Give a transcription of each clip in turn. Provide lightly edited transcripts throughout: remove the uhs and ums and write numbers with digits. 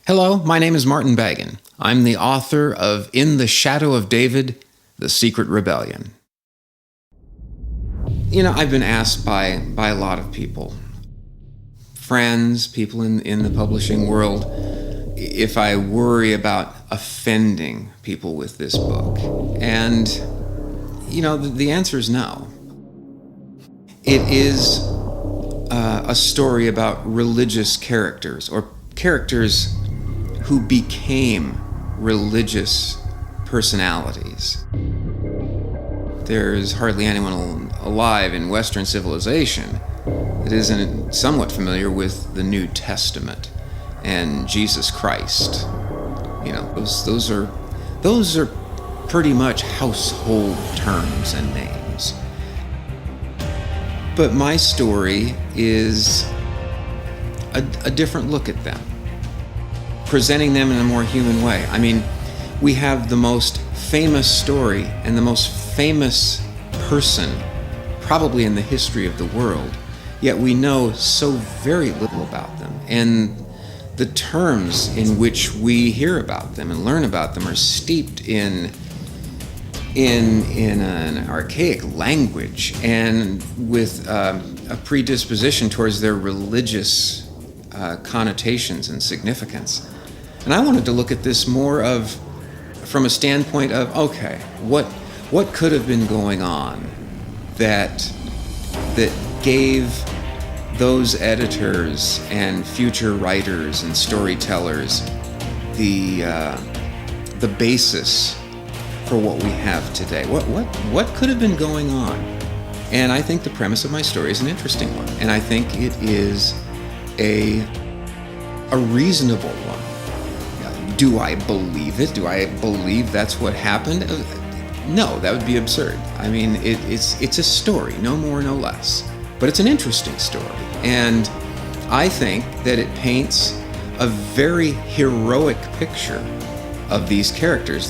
Hello, my name is Martin Baggen. I'm the author of In the Shadow of David, The Secret Rebellion. I've been asked by a lot of people, friends, people in the publishing world, if I worry about offending people with this book. And, the answer is no. It is a story about religious characters, or characters who became religious personalities. There's hardly anyone alive in Western civilization that isn't somewhat familiar with the New Testament and Jesus Christ. Those are pretty much household terms and names. But my story is a different look at them, presenting them in a more human way. We have the most famous story and the most famous person probably in the history of the world, yet we know so very little about them. And the terms in which we hear about them and learn about them are steeped in an archaic language and with a predisposition towards their religious connotations and significance. And I wanted to look at this more from a standpoint of, okay, what could have been going on that gave those editors and future writers and storytellers the basis for what we have today. What could have been going on? And I think the premise of my story is an interesting one, and I think it is a reasonable one. Do I believe it? Do I believe that's what happened? No, that would be absurd. It's a story, no more, no less. But it's an interesting story. And I think that it paints a very heroic picture of these characters.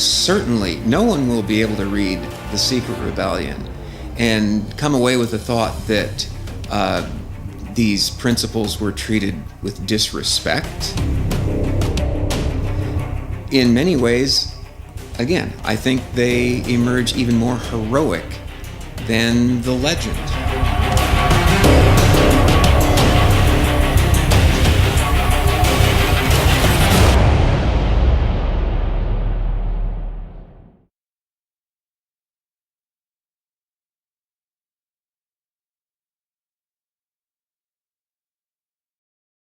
Certainly, no one will be able to read The Secret Rebellion and come away with the thought that these principles were treated with disrespect. In many ways, again, I think they emerge even more heroic than the legend.